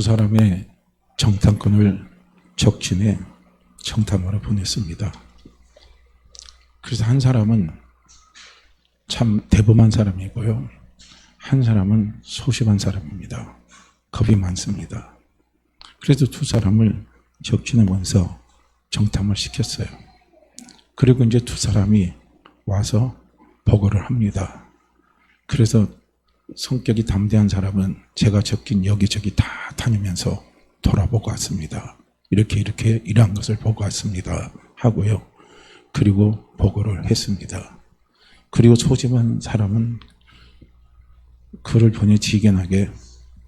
두 사람의 정탐꾼을 적진에 정탐하러 보냈습니다. 그래서 한 사람은 참 대범한 사람이고요. 한 사람은 소심한 사람입니다. 겁이 많습니다. 그래서 두 사람을 적진에 먼저 정탐을 시켰어요. 그리고 이제 두 사람이 와서 보고를 합니다. 그래서 성격이 담대한 사람은 제가 적긴 여기저기 다 다니면서 돌아보고 왔습니다. 이렇게 이러한 것을 보고 왔습니다 하고요. 그리고 보고를 했습니다. 그리고 소심한 사람은 그를 보니 지견하게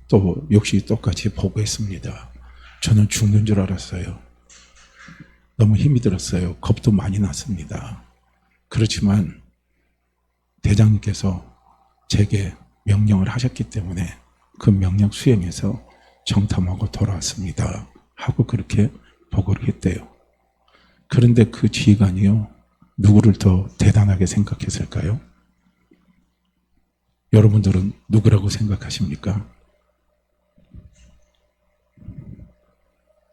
또 역시 똑같이 보고했습니다. 저는 죽는 줄 알았어요. 너무 힘이 들었어요. 겁도 많이 났습니다. 그렇지만 대장님께서 제게 명령을 하셨기 때문에 그 명령 수행해서 정탐하고 돌아왔습니다 하고 그렇게 보고를 했대요. 그런데 그 지휘관이요, 누구를 더 대단하게 생각했을까요? 여러분들은 누구라고 생각하십니까?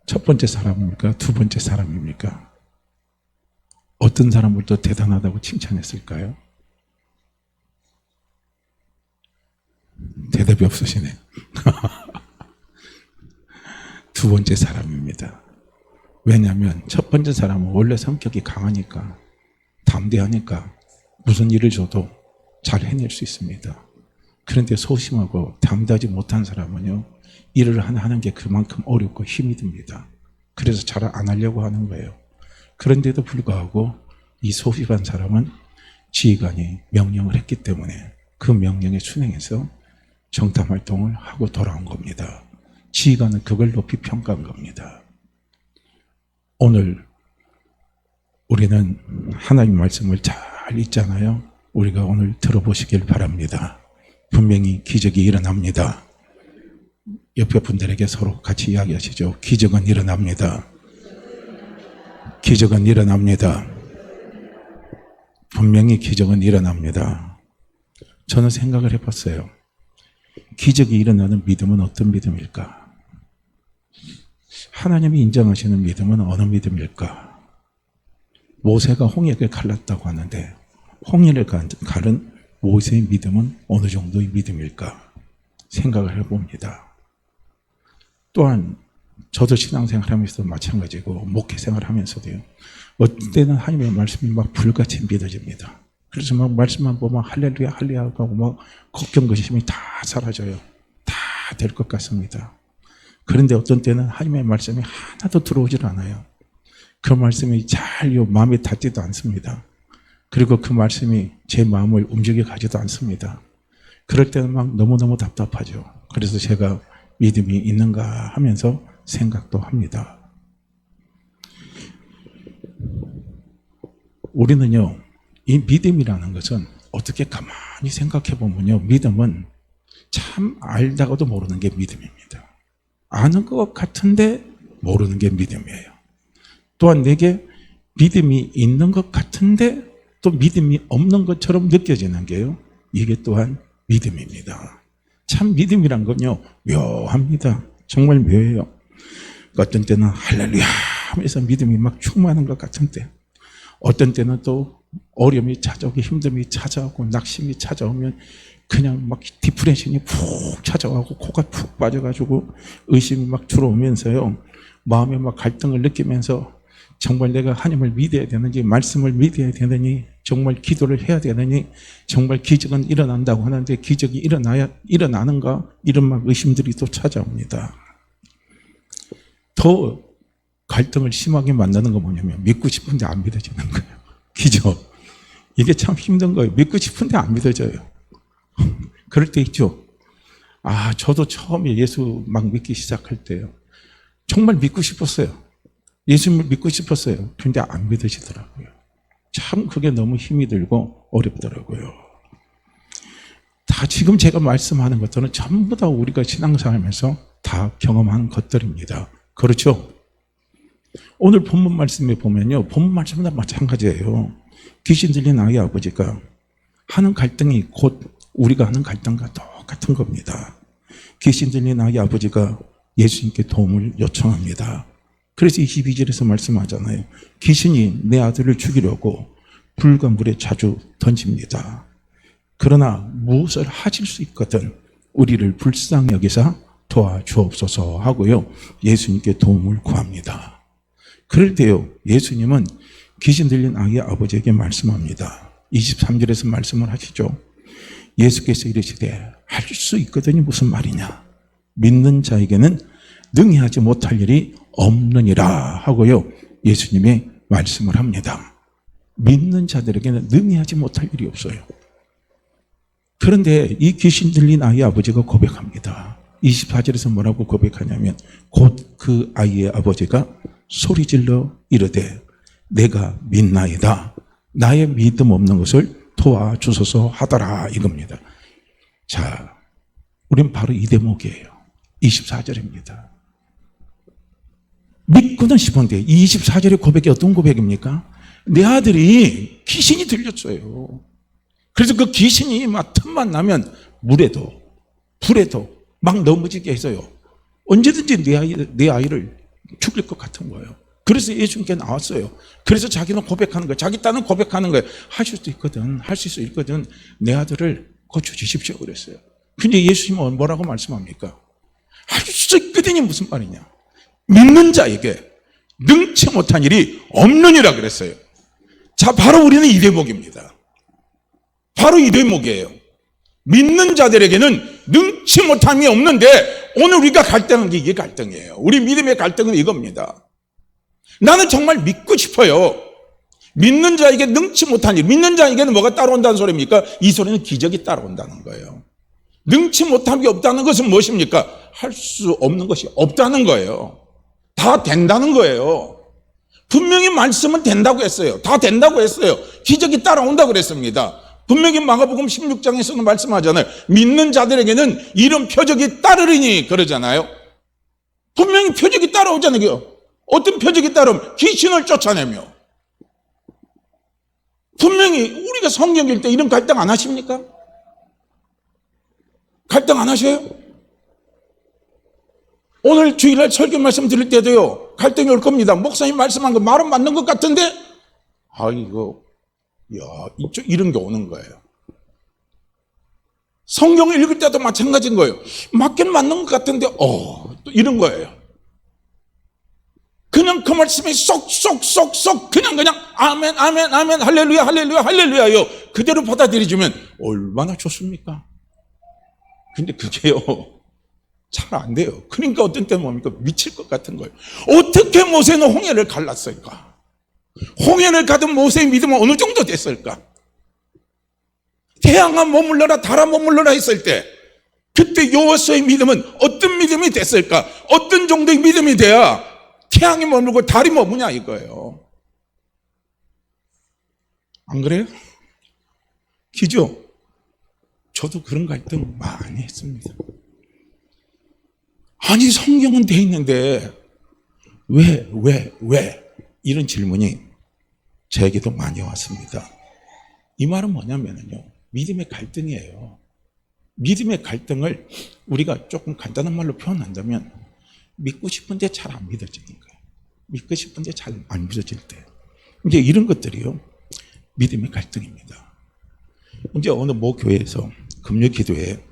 첫 번째 사람입니까? 두 번째 사람입니까? 어떤 사람을 더 대단하다고 칭찬했을까요? 대답이 없으시네. 두 번째 사람입니다. 왜냐하면 첫 번째 사람은 원래 성격이 강하니까, 담대하니까 무슨 일을 줘도 잘 해낼 수 있습니다. 그런데 소심하고 담대하지 못한 사람은요, 일을 하는 게 그만큼 어렵고 힘이 듭니다. 그래서 잘 안 하려고 하는 거예요. 그런데도 불구하고 이 소심한 사람은 지휘관이 명령을 했기 때문에 그 명령에 순행해서 정탐 활동을 하고 돌아온 겁니다. 지휘관은 그걸 높이 평가한 겁니다. 오늘 우리는 하나님 말씀을 잘 읽잖아요. 우리가 오늘 들어보시길 바랍니다. 분명히 기적이 일어납니다. 옆에 분들에게 서로 같이 이야기하시죠. 기적은 일어납니다. 기적은 일어납니다. 분명히 기적은 일어납니다. 저는 생각을 해봤어요. 기적이 일어나는 믿음은 어떤 믿음일까? 하나님이 인정하시는 믿음은 어느 믿음일까? 모세가 홍해를 갈랐다고 하는데 홍해를 가른 모세의 믿음은 어느 정도의 믿음일까? 생각을 해봅니다. 또한 저도 신앙생활하면서도 마찬가지고 목회생활하면서도요. 어떤 때는 하나님의 말씀이 막 불같이 믿어집니다. 그래서 막 말씀만 보면 할렐루야 할렐루야 하고 막 걱정 근심이 다 사라져요. 다 될 것 같습니다. 그런데 어떤 때는 하나님의 말씀이 하나도 들어오질 않아요. 그 말씀이 잘 마음에 닿지도 않습니다. 그리고 그 말씀이 제 마음을 움직여 가지도 않습니다. 그럴 때는 막 너무너무 답답하죠. 그래서 제가 믿음이 있는가 하면서 생각도 합니다. 우리는요, 이 믿음이라는 것은 어떻게 가만히 생각해 보면요, 믿음은 참 알다가도 모르는 게 믿음입니다. 아는 것 같은데 모르는 게 믿음이에요. 또한 내게 믿음이 있는 것 같은데 또 믿음이 없는 것처럼 느껴지는 게요, 이게 또한 믿음입니다. 참 믿음이란 건요, 묘합니다. 정말 묘해요. 어떤 때는 할렐루야 하면서 믿음이 막 충만한 것 같은데, 어떤 때는 또 어려움이 찾아오고 힘듦이 찾아오고 낙심이 찾아오면 그냥 막 디프레션이 푹 찾아가고 코가 푹 빠져가지고 의심이 막 들어오면서요, 마음에 막 갈등을 느끼면서 정말 내가 하나님을 믿어야 되는지 말씀을 믿어야 되느니 정말 기도를 해야 되느니 정말 기적은 일어난다고 하는데 기적이 일어나는가 이런 막 의심들이 또 찾아옵니다. 더 갈등을 심하게 만나는 거 뭐냐면 믿고 싶은데 안 믿어지는 거예요. 기적. 이게 참 힘든 거예요. 믿고 싶은데 안 믿어져요. 그럴 때 있죠. 아, 저도 처음에 예수 막 믿기 시작할 때요, 정말 믿고 싶었어요. 예수님을 믿고 싶었어요. 근데 안 믿어지더라고요. 참 그게 너무 힘이 들고 어렵더라고요. 다 지금 제가 말씀하는 것들은 전부 다 우리가 신앙생활하면서 다 경험하는 것들입니다. 그렇죠? 오늘 본문 말씀에 보면요, 본문 말씀은 다 마찬가지예요. 귀신 들린 아이 아버지가 하는 갈등이 곧 우리가 하는 갈등과 똑같은 겁니다. 귀신 들린 아이 아버지가 예수님께 도움을 요청합니다. 그래서 22절에서 말씀하잖아요. 귀신이 내 아들을 죽이려고 불과 물에 자주 던집니다. 그러나 무엇을 하실 수 있거든 우리를 불쌍히 여기사 도와주옵소서 하고요. 예수님께 도움을 구합니다. 그럴 때요. 예수님은 귀신 들린 아이의 아버지에게 말씀합니다. 23절에서 말씀을 하시죠. 예수께서 이르시되 할 수 있거든이 무슨 말이냐. 믿는 자에게는 능히 하지 못할 일이 없느니라 하고요. 예수님이 말씀을 합니다. 믿는 자들에게는 능히 하지 못할 일이 없어요. 그런데 이 귀신 들린 아이의 아버지가 고백합니다. 24절에서 뭐라고 고백하냐면 곧 그 아이의 아버지가 소리질러 이르되 내가 믿나이다. 나의 믿음 없는 것을 도와주소서 하더라 이겁니다. 자, 우린 바로 이 대목이에요. 24절입니다. 믿고는 싶은데 24절의 고백이 어떤 고백입니까? 내 아들이 귀신이 들렸어요. 그래서 그 귀신이 막 틈만 나면 물에도 불에도 막 넘어지게 해서요. 언제든지 내 아이를 죽일 것 같은 거예요. 그래서 예수님께 나왔어요. 그래서 자기는 고백하는 거예요. 자기 딸은 고백하는 거예요. 하실 수 있거든. 하실 수 있거든. 내 아들을 고쳐주십시오. 그랬어요. 근데 예수님은 뭐라고 말씀합니까? 할 수 있거든이 무슨 말이냐. 믿는 자에게 능치 못한 일이 없느니라 그랬어요. 자, 바로 우리는 이 대목입니다. 바로 이 대목이에요. 믿는 자들에게는 능치 못함이 없는데 오늘 우리가 갈등한 게 이게 갈등이에요. 우리 믿음의 갈등은 이겁니다. 나는 정말 믿고 싶어요. 믿는 자에게 능치 못한 일, 믿는 자에게는 뭐가 따라온다는 소리입니까? 이 소리는 기적이 따라온다는 거예요. 능치 못함이 없다는 것은 무엇입니까? 할 수 없는 것이 없다는 거예요. 다 된다는 거예요. 분명히 말씀은 된다고 했어요. 다 된다고 했어요. 기적이 따라온다고 그랬습니다. 분명히 마가복음 16장에서는 말씀하잖아요. 믿는 자들에게는 이런 표적이 따르리니 그러잖아요. 분명히 표적이 따라오잖아요. 어떤 표적이 따르면 귀신을 쫓아내며. 분명히 우리가 성경 읽을 때 이런 갈등 안 하십니까? 갈등 안 하셔요? 오늘 주일날 설교 말씀 드릴 때도요. 갈등이 올 겁니다. 목사님 말씀한 거 말은 맞는 것 같은데 아이고 야, 이런 게 오는 거예요. 성경을 읽을 때도 마찬가지인 거예요. 맞긴 맞는 것 같은데, 또 이런 거예요. 그냥 그 말씀이 쏙, 그냥, 아멘, 아멘, 아멘, 할렐루야, 할렐루야, 할렐루야요. 그대로 받아들여주면 얼마나 좋습니까? 근데 그게요, 잘 안 돼요. 그러니까 어떤 때는 뭡니까? 미칠 것 같은 거예요. 어떻게 모세는 홍해를 갈랐을까? 홍해를 가던 모세의 믿음은 어느 정도 됐을까? 태양아 머물러라 달아 머물러라 했을 때 그때 여호수아의 믿음은 어떤 믿음이 됐을까? 어떤 정도의 믿음이 돼야 태양이 머물고 달이 머무냐 이거예요. 안 그래요? 기죠? 저도 그런 갈등 많이 했습니다. 아니 성경은 돼 있는데 왜? 이런 질문이 저에게도 많이 왔습니다. 이 말은 뭐냐면요. 믿음의 갈등이에요. 믿음의 갈등을 우리가 조금 간단한 말로 표현한다면 믿고 싶은데 잘 안 믿어지는 거예요. 믿고 싶은데 잘 안 믿어질 때. 이제 이런 것들이요. 믿음의 갈등입니다. 이제 어느 모 교회에서 금요 기도에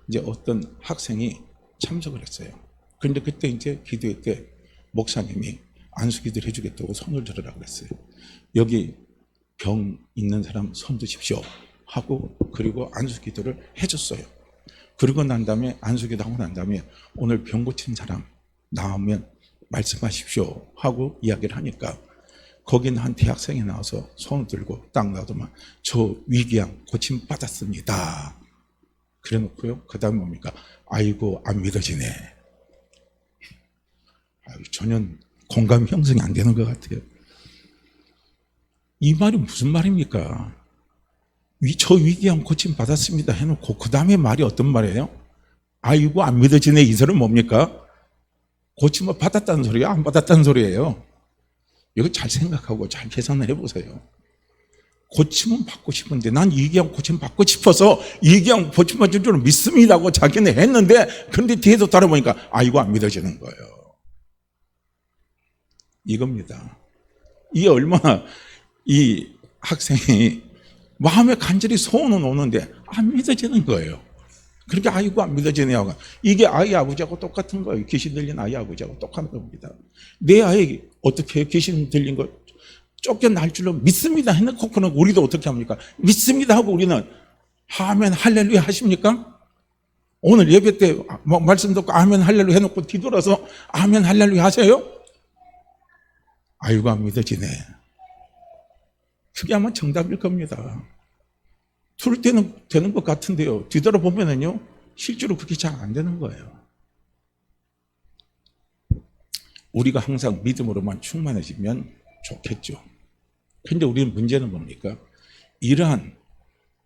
이제 어떤 학생이 참석을 했어요. 그런데 그때 이제 기도회 때 목사님이 안수기도를 해주겠다고 손을 들으라고 했어요. 여기 병 있는 사람 손 드십시오 하고 그리고 안수기도를 해줬어요. 그리고 난 다음에 안수기도 하고 난 다음에 오늘 병 고친 사람 나오면 말씀하십시오 하고 이야기를 하니까 거기는 한 대학생이 나와서 손을 들고 딱 놔두면 저 위궤양 고침 받았습니다. 그래 놓고요. 그 다음에 뭡니까? 아이고 안 믿어지네. 전혀 공감 형성이 안 되는 것 같아요. 이 말이 무슨 말입니까? 저 위궤양 고침 받았습니다 해놓고 그 다음에 말이 어떤 말이에요? 아이고 안 믿어지네 이 소리는 뭡니까? 고침을 받았다는 소리예요? 안 받았다는 소리예요? 이거 잘 생각하고 잘 계산을 해보세요. 고침은 받고 싶은데 난 이기양 고침 받고 싶어서 이기양 고침 받을 줄 믿습니다고 자기는 했는데 그런데 뒤에서 따라보니까 이거 안 믿어지는 거예요. 이겁니다. 이게 얼마나 이 학생이 마음에 간절히 소원은 오는데 안 믿어지는 거예요. 그렇게 이거 안 믿어지네요. 이게 아이 아버지하고 똑같은 거예요. 귀신 들린 아이 아버지하고 똑같은 겁니다. 내 아이 어떻게 귀신 들린 거 쫓겨날 줄로 믿습니다 해놓고는 우리도 어떻게 합니까? 믿습니다 하고 우리는 아멘 할렐루야 하십니까? 오늘 예배 때 말씀 듣고 아멘 할렐루야 해놓고 뒤돌아서 아멘 할렐루야 하세요? 이거 안 믿어지네. 그게 아마 정답일 겁니다. 둘 때는 되는 것 같은데요. 뒤돌아보면은요, 실제로 그게 잘 안 되는 거예요. 우리가 항상 믿음으로만 충만해지면 좋겠죠. 그런데 우리는 문제는 뭡니까? 이러한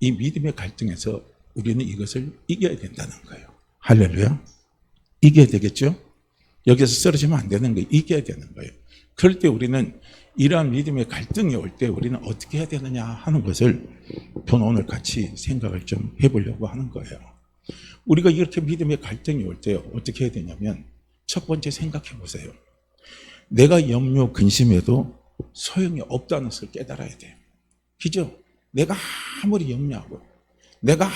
이 믿음의 갈등에서 우리는 이것을 이겨야 된다는 거예요. 할렐루야. 이겨야 되겠죠? 여기서 쓰러지면 안 되는 거예요. 이겨야 되는 거예요. 그럴 때 우리는 이러한 믿음의 갈등이 올 때 우리는 어떻게 해야 되느냐 하는 것을 저는 오늘 같이 생각을 좀 해보려고 하는 거예요. 우리가 이렇게 믿음의 갈등이 올 때 어떻게 해야 되냐면 첫 번째 생각해 보세요. 내가 염려 근심해도 소용이 없다는 것을 깨달아야 돼요. 그죠? 내가 아무리 염려하고 내가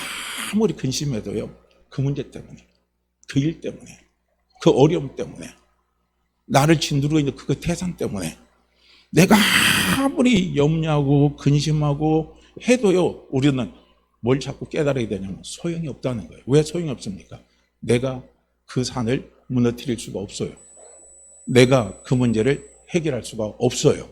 아무리 근심해도요, 그 문제 때문에, 그 일 때문에, 그 어려움 때문에, 나를 짓누르고 있는 그 대상 때문에 내가 아무리 염려하고 근심하고 해도요, 우리는 뭘 자꾸 깨달아야 되냐면 소용이 없다는 거예요. 왜 소용이 없습니까? 내가 그 산을 무너뜨릴 수가 없어요. 내가 그 문제를 해결할 수가 없어요.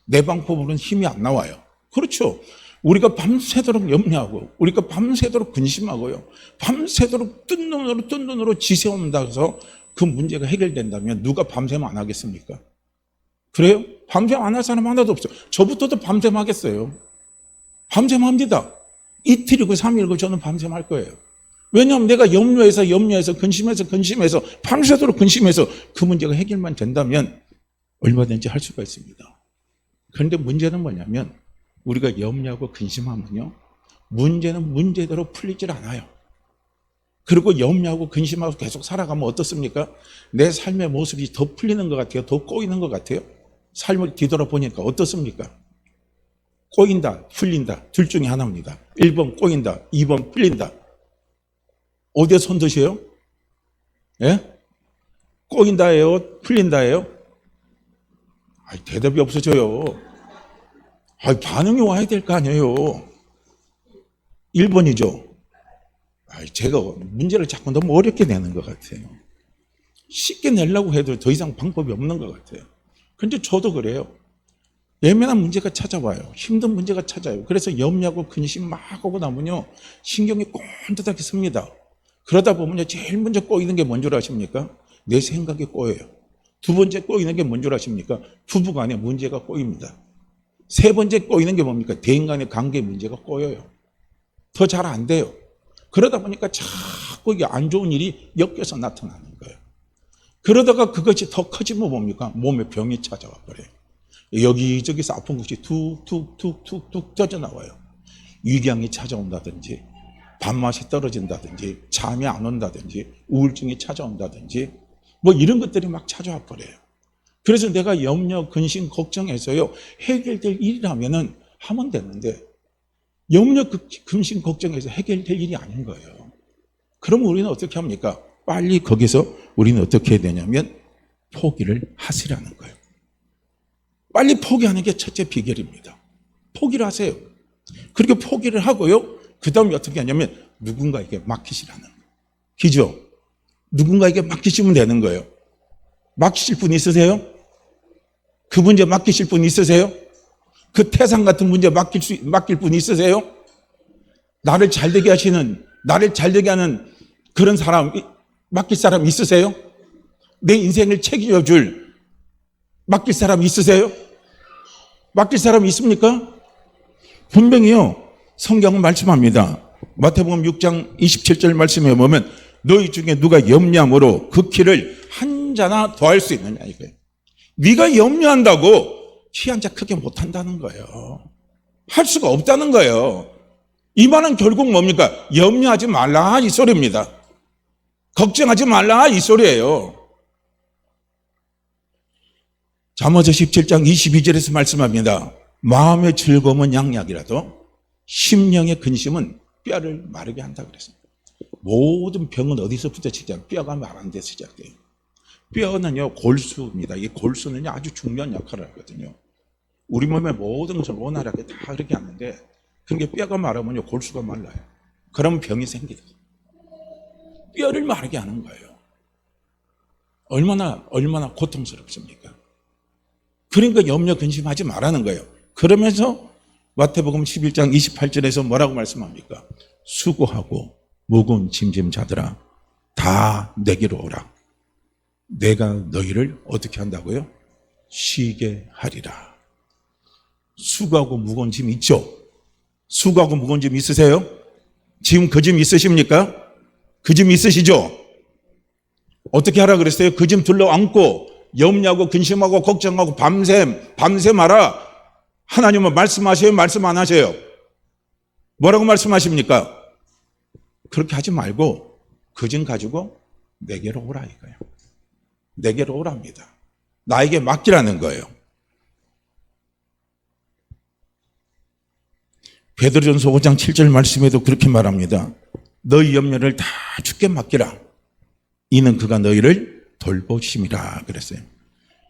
내 방법으로는 힘이 안 나와요. 그렇죠. 우리가 밤새도록 염려하고 우리가 밤새도록 근심하고요, 밤새도록 뜬 눈으로 지새운다 해서 그 문제가 해결된다면 누가 밤샘 안 하겠습니까? 그래요? 밤샘 안 할 사람 하나도 없어요. 저부터도 밤샘 하겠어요. 밤샘 합니다. 이틀이고 3일이고 저는 밤샘 할 거예요. 왜냐하면 내가 염려해서 근심해서 밤새도록 근심해서 그 문제가 해결만 된다면 얼마든지 할 수가 있습니다. 그런데 문제는 뭐냐면 우리가 염려하고 근심하면요, 문제는 문제대로 풀리질 않아요. 그리고 염려하고 근심하고 계속 살아가면 어떻습니까? 내 삶의 모습이 더 풀리는 것 같아요? 더 꼬이는 것 같아요? 삶을 뒤돌아보니까 어떻습니까? 꼬인다, 풀린다, 둘 중에 하나입니다. 1번 꼬인다, 2번 풀린다. 어디에 손 드세요? 예? 꼬인다예요? 풀린다예요? 대답이 없어져요. 반응이 와야 될 거 아니에요. 1번이죠. 제가 문제를 자꾸 너무 어렵게 내는 것 같아요. 쉽게 내려고 해도 더 이상 방법이 없는 것 같아요. 그런데 저도 그래요. 예민한 문제가 찾아와요. 힘든 문제가 찾아요. 그래서 염려하고 근심 막 하고 나면요, 신경이 꼰듯하게 씁니다. 그러다 보면요, 제일 먼저 꼬이는 게 뭔 줄 아십니까? 내 생각이 꼬여요. 두 번째 꼬이는 게 뭔 줄 아십니까? 부부간에 문제가 꼬입니다. 세 번째 꼬이는 게 뭡니까? 대인 간의 관계 문제가 꼬여요. 더 잘 안 돼요. 그러다 보니까 자꾸 이게 안 좋은 일이 엮여서 나타나는 거예요. 그러다가 그것이 더 커지면 뭡니까? 몸에 병이 찾아와 버려요. 여기저기서 아픈 것이 툭툭툭툭툭 터져나와요. 위궤양이 찾아온다든지, 밥맛이 떨어진다든지, 잠이 안 온다든지, 우울증이 찾아온다든지, 뭐 이런 것들이 막 찾아와 버려요. 그래서 내가 염려, 근심, 걱정해서요, 해결될 일이라면은 하면 되는데, 염려, 근심, 걱정해서 해결될 일이 아닌 거예요. 그러면 우리는 어떻게 합니까? 빨리 거기서 우리는 어떻게 해야 되냐면 포기를 하시라는 거예요. 빨리 포기하는 게 첫째 비결입니다. 포기를 하세요. 그렇게 포기를 하고요, 그 다음에 어떻게 하냐면 누군가에게 맡기시라는 거예요. 그죠? 누군가에게 맡기시면 되는 거예요. 맡기실 분 있으세요? 그 문제 맡기실 분 있으세요? 그 태산 같은 문제 맡길 분 있으세요? 나를 잘되게 하는 그런 사람, 맡길 사람 있으세요? 내 인생을 책임져 줄 맡길 사람 있으세요? 맡길 사람 있습니까? 분명히요, 성경은 말씀합니다. 마태복음 6장 27절 말씀에 보면 너희 중에 누가 염려함으로 그 키를 한 자나 더할 수 있느냐 이거예요. 네가 염려한다고 키 한 자 크게 못한다는 거예요. 할 수가 없다는 거예요. 이 말은 결국 뭡니까? 염려하지 말라 이 소리입니다. 걱정하지 말라 이 소리예요. 잠언서 17장 22절에서 말씀합니다. 마음의 즐거움은 양약이라도 심령의 근심은 뼈를 마르게 한다 그랬습니다. 모든 병은 어디서부터 시작? 뼈가 마른 데서 시작돼요. 뼈는요 골수입니다. 이 골수는요 아주 중요한 역할을 하거든요. 우리 몸의 모든 것을 원활하게 다 그렇게 하는데 그게 뼈가 마르면요 골수가 말라요. 그러면 병이 생기다. 뼈를 마르게 하는 거예요. 얼마나 고통스럽습니까? 그러니까 염려 근심하지 말라는 거예요. 그러면서 마태복음 11장 28절에서 뭐라고 말씀합니까? 수고하고 무거운 짐진 자들아 다 내게로 오라. 내가 너희를 어떻게 한다고요? 쉬게 하리라. 수고하고 무거운 짐 있죠? 수고하고 무거운 짐 있으세요? 지금 그 짐 있으십니까? 그 짐 있으시죠? 어떻게 하라 그랬어요? 그 짐 들러 안고 염려하고 근심하고 걱정하고 밤새 마라. 하나님은 말씀하세요? 말씀 안 하세요? 뭐라고 말씀하십니까? 그렇게 하지 말고 그 짐 가지고 내게로 오라 이거예요. 내게로 오랍니다. 나에게 맡기라는 거예요. 베드로전서 5장 7절 말씀에도 그렇게 말합니다. 너희 염려를 다 주께 맡기라. 이는 그가 너희를 돌보심이라 그랬어요.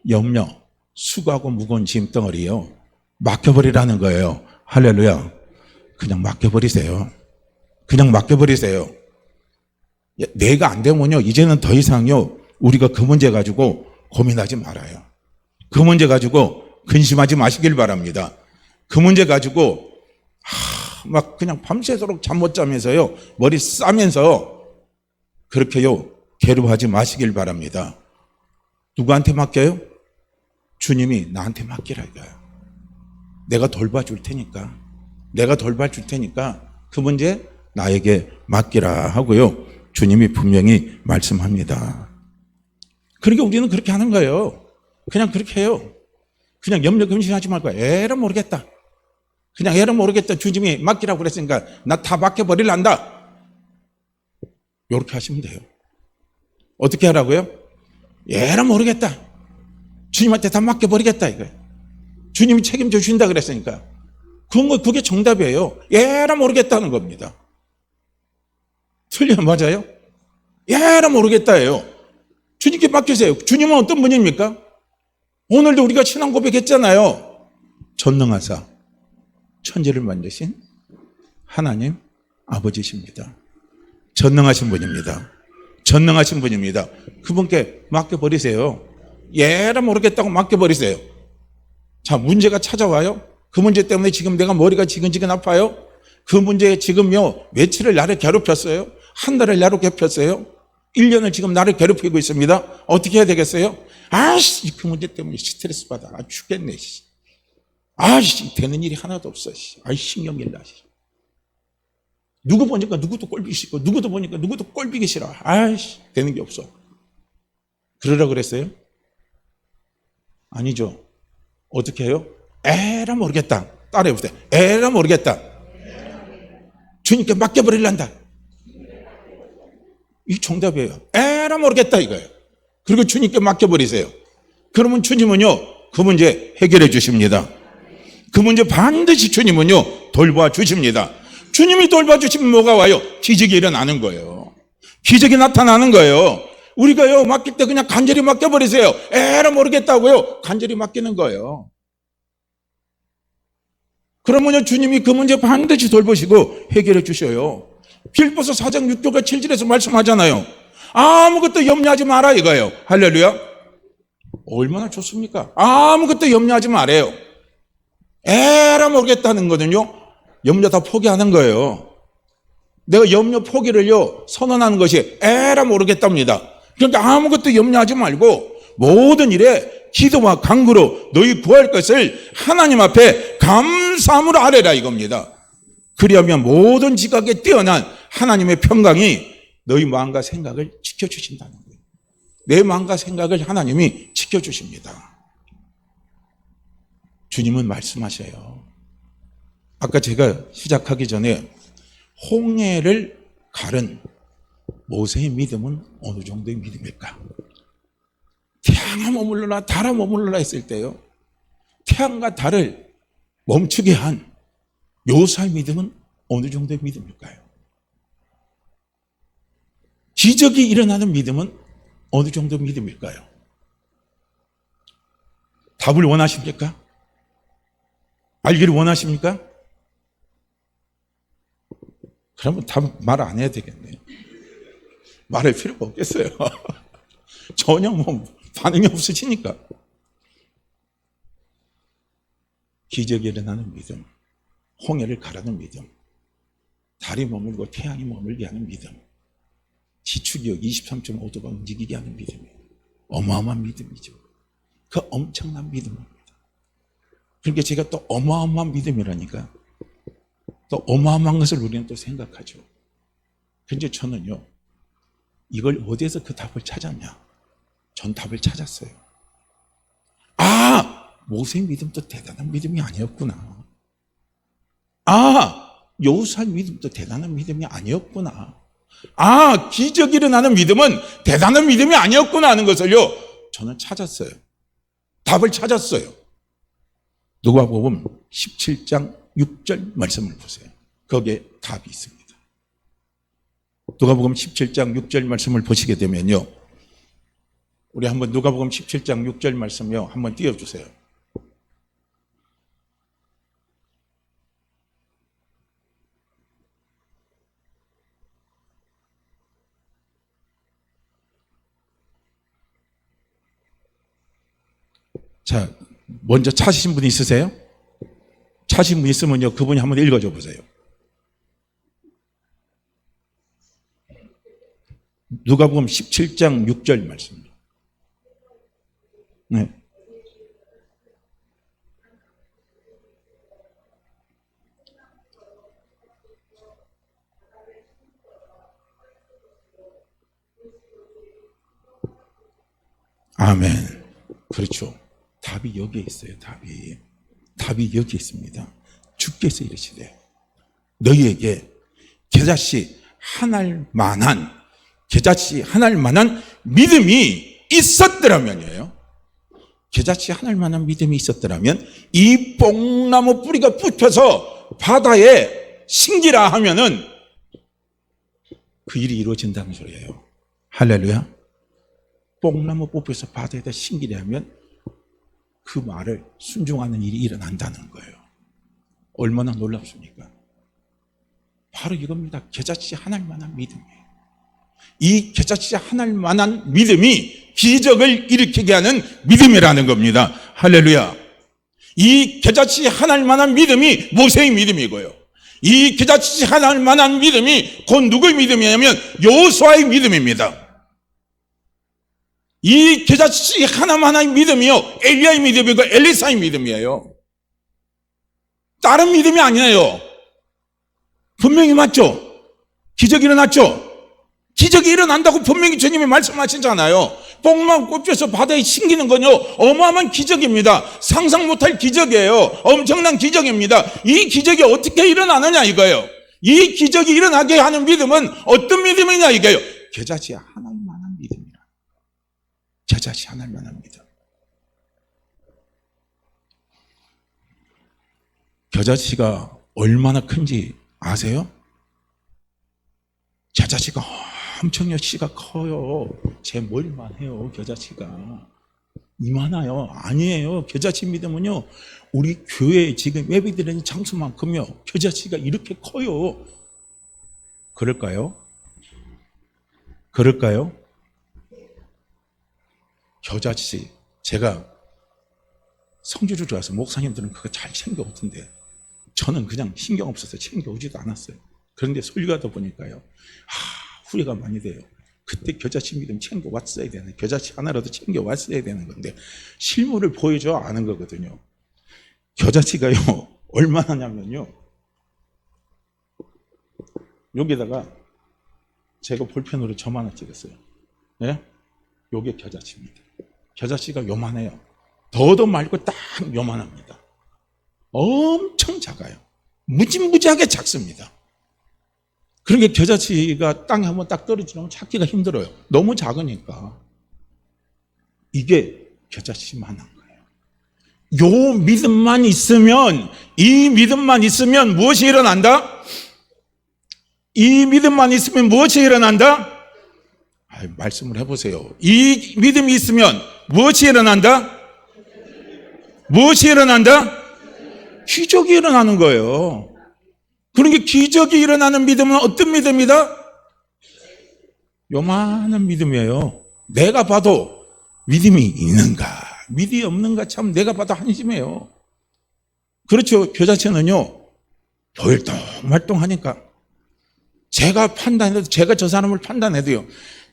염려, 수고하고 무거운 짐덩어리요. 맡겨버리라는 거예요. 할렐루야. 그냥 맡겨버리세요. 그냥 맡겨버리세요. 내가 안 되면요. 이제는 더 이상요. 우리가 그 문제 가지고 고민하지 말아요. 그 문제 가지고 근심하지 마시길 바랍니다. 그 문제 가지고 막 그냥 밤새도록 잠 못 자면서요. 머리 싸면서 그렇게요. 괴로워하지 마시길 바랍니다. 누구한테 맡겨요? 주님이 나한테 맡기라 이거예요. 내가 돌봐줄 테니까. 내가 돌봐줄 테니까 그 문제 나에게 맡기라 하고요. 주님이 분명히 말씀합니다. 그러니까 우리는 그렇게 하는 거예요. 그냥 그렇게 해요. 그냥 염려 근심하지 말고 에라 모르겠다. 그냥 에라 모르겠다. 주님이 맡기라고 그랬으니까 나 다 맡겨버릴란다. 이렇게 하시면 돼요. 어떻게 하라고요? 에라 모르겠다. 주님한테 다 맡겨버리겠다 이거예요. 주님이 책임져 주신다 그랬으니까. 그게 정답이에요. 에라 모르겠다는 겁니다. 틀려 맞아요? 에라 모르겠다예요. 주님께 맡기세요. 주님은 어떤 분입니까? 오늘도 우리가 신앙 고백했잖아요. 전능하사 천지를 만드신 하나님 아버지십니다. 전능하신 분입니다. 전능하신 분입니다. 그분께 맡겨버리세요. 얘라 모르겠다고 맡겨버리세요. 자, 문제가 찾아와요. 그 문제 때문에 지금 내가 머리가 지근지근 아파요. 그 문제에 지금요 며칠을 나를 괴롭혔어요. 한 달을 나를 괴롭혔어요. 1년을 지금 나를 괴롭히고 있습니다. 어떻게 해야 되겠어요? 아씨, 그 문제 때문에 스트레스 받아. 죽겠네. 아씨, 되는 일이 하나도 없어. 아이, 신경질 나. 누구 보니까 누구도 꼴비기 싫고, 누구도 보니까 누구도 꼴비기 싫어. 아이씨, 되는 게 없어. 그러라 그랬어요? 아니죠. 어떻게 해요? 에라 모르겠다. 따라해보세요. 에라 모르겠다. 주님께 맡겨버리란다. 이 정답이에요. 에라 모르겠다 이거예요. 그리고 주님께 맡겨버리세요. 그러면 주님은요 그 문제 해결해 주십니다. 그 문제 반드시 주님은요 돌봐 주십니다. 주님이 돌봐 주시면 뭐가 와요? 기적이 일어나는 거예요. 기적이 나타나는 거예요. 우리가요 맡길 때 그냥 간절히 맡겨버리세요. 에라 모르겠다고요. 간절히 맡기는 거예요. 그러면요 주님이 그 문제 반드시 돌보시고 해결해 주셔요. 빌보서 4장 6절과 7절에서 말씀하잖아요. 아무것도 염려하지 마라 이거예요. 할렐루야. 얼마나 좋습니까? 아무것도 염려하지 말아요. 에라 모르겠다는 거는요 염려 다 포기하는 거예요. 내가 염려 포기를요 선언하는 것이 에라 모르겠답니다. 그러니까 아무것도 염려하지 말고 모든 일에 기도와 간구로 너희 구할 것을 하나님 앞에 감사함으로 아뢰라 이겁니다. 그리하면 모든 지각에 뛰어난 하나님의 평강이 너희 마음과 생각을 지켜주신다는 거예요. 내 마음과 생각을 하나님이 지켜주십니다. 주님은 말씀하셔요. 아까 제가 시작하기 전에 홍해를 가른 모세의 믿음은 어느 정도의 믿음일까? 태양아 머물러라 달아 머물러라 했을 때요, 태양과 달을 멈추게 한 요사의 믿음은 어느 정도의 믿음일까요? 기적이 일어나는 믿음은 어느 정도의 믿음일까요? 답을 원하십니까? 알기를 원하십니까? 그러면 답 말 안 해야 되겠네요. 말할 필요가 없겠어요. 전혀 반응이 없으시니까. 기적이 일어나는 믿음, 홍해를 가르는 믿음, 달이 머물고 태양이 머물게 하는 믿음, 지축이역 23.5도가 움직이게 하는 믿음이에요. 어마어마한 믿음이죠. 그 엄청난 믿음입니다. 그러니까 제가 또 어마어마한 믿음이라니까 또 어마어마한 것을 우리는 또 생각하죠. 근데 저는요, 이걸 어디에서 그 답을 찾았냐? 전 답을 찾았어요. 모세의 믿음도 대단한 믿음이 아니었구나. 여호수아의 믿음도 대단한 믿음이 아니었구나. 기적이 일어나는 믿음은 대단한 믿음이 아니었구나 하는 것을요, 저는 찾았어요. 답을 찾았어요. 누가복음 17장 6절 말씀을 보세요. 거기에 답이 있습니다. 누가복음 17장 6절 말씀을 보시게 되면요, 우리 한번 누가복음 17장 6절 말씀요 한번 띄워주세요. 자, 먼저 찾으신 분 있으세요? 찾으신 분 있으면요, 그분이 한번 읽어줘 보세요. 누가복음 17장 6절 말씀. 네. 아멘. 그렇죠. 답이 여기에 있어요. 답이 여기에 있습니다. 주께서 이르시되 너희에게 겨자씨 하나일 만한 믿음이 있었더라면이에요. 겨자씨 하나일 만한 믿음이 있었더라면 이 뽕나무 뿌리가 붙여서 바다에 심기라 하면은 그 일이 이루어진다는 소리예요. 할렐루야. 뽕나무 뽑혀서 바다에다 심기라 하면 그 말을 순종하는 일이 일어난다는 거예요. 얼마나 놀랍습니까? 바로 이겁니다. 겨자씨 하나일 만한 믿음이에요. 이 겨자씨 하나일 만한 믿음이 기적을 일으키게 하는 믿음이라는 겁니다. 할렐루야. 이 겨자씨 하나일 만한 믿음이 모세의 믿음이고요, 이 겨자씨 하나일 만한 믿음이 곧 누구의 믿음이냐면 여호수아의 믿음입니다. 이 겨자씨 하나만의 믿음이요, 엘리야의 믿음이고 엘리사의 믿음이에요. 다른 믿음이 아니에요. 분명히 맞죠? 기적이 일어났죠? 기적이 일어난다고 분명히 주님이 말씀하시잖아요. 뽕만 꼽혀서 바다에 심기는 건요, 어마어마한 기적입니다. 상상 못할 기적이에요. 엄청난 기적입니다. 이 기적이 어떻게 일어나느냐 이거예요. 이 기적이 일어나게 하는 믿음은 어떤 믿음이냐 이거예요. 겨자씨 하나일 만한 믿음이라. 겨자씨 하나일 만한 믿음. 겨자씨가 얼마나 큰지 아세요? 겨자씨가 엄청요 씨가 커요. 제 머리만 해요. 겨자씨가 이만해요. 아니에요. 겨자씨 믿음은요, 우리 교회에 지금 예배드리는 장수만큼요 겨자씨가 이렇게 커요. 그럴까요? 겨자씨, 제가 성주를 좋아해서 목사님들은 그거 잘 챙겨오던데 저는 그냥 신경 없어서 챙겨오지도 않았어요. 그런데 설교하다 보니까요, 후회가 많이 돼요. 그때 겨자씨 믿음 챙겨왔어야 되는, 겨자씨 하나라도 챙겨왔어야 되는 건데 실물을 보여줘야 아는 거거든요. 겨자씨가요 얼마나냐면요, 여기다가 제가 볼펜으로 점 하나 찍었어요. 네? 요게 겨자씨입니다. 겨자씨가 요만해요. 더도 말고 딱 요만합니다. 엄청 작아요. 무지무지하게 작습니다. 그러니까 겨자씨가 땅에 한번 딱 떨어지면 찾기가 힘들어요. 너무 작으니까. 이게 겨자씨만한 거예요. 요 믿음만 있으면, 이 믿음만 있으면 무엇이 일어난다? 이 믿음만 있으면 무엇이 일어난다? 말씀을 해보세요. 이 믿음이 있으면 무엇이 일어난다? 무엇이 일어난다? 기적이 일어나는 거예요. 그러니까 기적이 일어나는 믿음은 어떤 믿음이다? 요만한 믿음이에요. 내가 봐도 믿음이 있는가, 믿음이 없는가 참 내가 봐도 한심해요. 그렇죠. 겨자씨는요, 벌떡말떡하니까 제가 판단해도, 제가 저 사람을 판단해도요,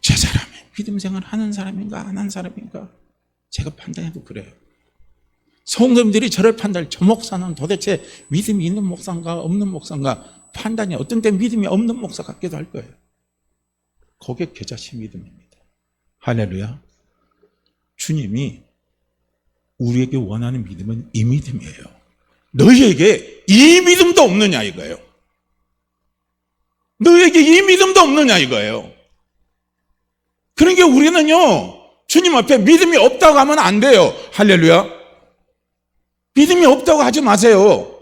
저 사람이 믿음 생활 하는 사람인가 안 하는 사람인가 제가 판단해도 그래요. 성도님들이 저를 판단할, 저 목사는 도대체 믿음이 있는 목사인가 없는 목사인가 판단이 어떤 때 믿음이 없는 목사 같기도 할 거예요. 그게 겨자씨 믿음입니다. 할렐루야. 주님이 우리에게 원하는 믿음은 이 믿음이에요. 너희에게 이 믿음도 없느냐 이거예요. 너희에게 이 믿음도 없느냐 이거예요. 그러니까 우리는요, 주님 앞에 믿음이 없다고 하면 안 돼요. 할렐루야. 믿음이 없다고 하지 마세요.